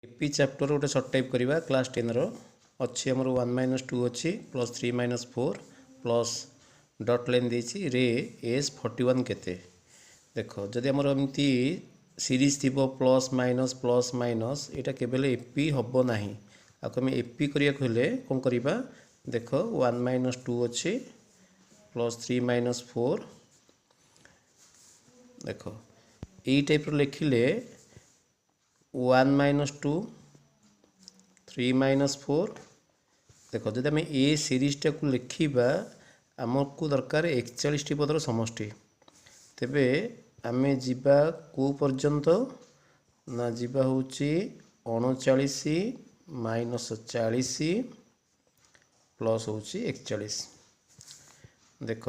AP chapter गोटे shirt type करवा class 10 रो अच्छी आमर 1 - 2 अच्छी प्लस 3 - 4 प्लस डट लाइन देछि रे एस 41 केते देख जदि आमर एमती सीरीज थी प्लस माइनस यहाँ केवल एपी हम ना आपको आम एपी करिया हेले कौन करवा देख 1 - 2 अच्छी प्लस 3 - 4 देख यही टाइप लिखिले 1 - 2 3 - 4 देख जब आम ए सीरीजटा को लिखा आमको दरकार 41 पदर समष्टि तेबे आम जीवा को पर्यंत ना जीवा हूँ 39 - 40 प्लस हूँ 41 देख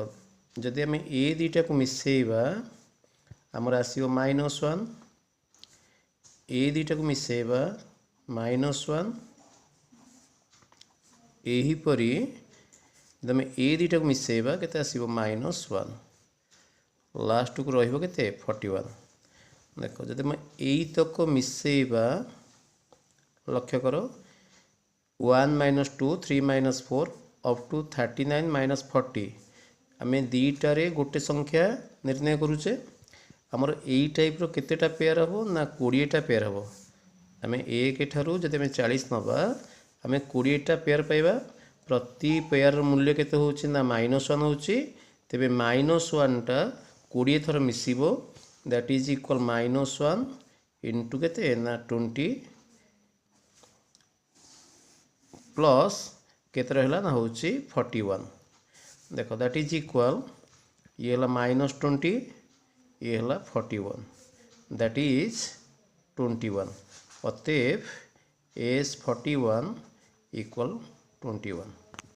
जदि आम ए दुईटा को मिसेबा आमर आसो -1 ए दुईटा को मिसेबा -1 यहीपरी जब आम ए दुईटा को मिसेबा केते आसीबो -1 लास्ट को रहिबो केते 41 देख जब आम यही तक मिसेबा लक्ष्य कर 1 - 2 3 - 4 अप टू 39 - 40 आम दुईटारे गोटे संख्या निर्णय करुचे आमर यही टाइप केतेटा पेयर हम ना 20टा पेयर हम आम एक ठारू जब आम 40 नवा आम 20टा पेयर पाइबा प्रति पेयर मूल्य केते होची ना -1 होची तेबे -1टा 20 थर मिसिबो दैट इज इक्वल -1 इंटू केते ना 20 प्लस केते रहला ना होची 41 देखो दैट इज इक्वल ये हला -20 ये हला 41 दैट इज 21 अतएव एस 41 इक्वल 21।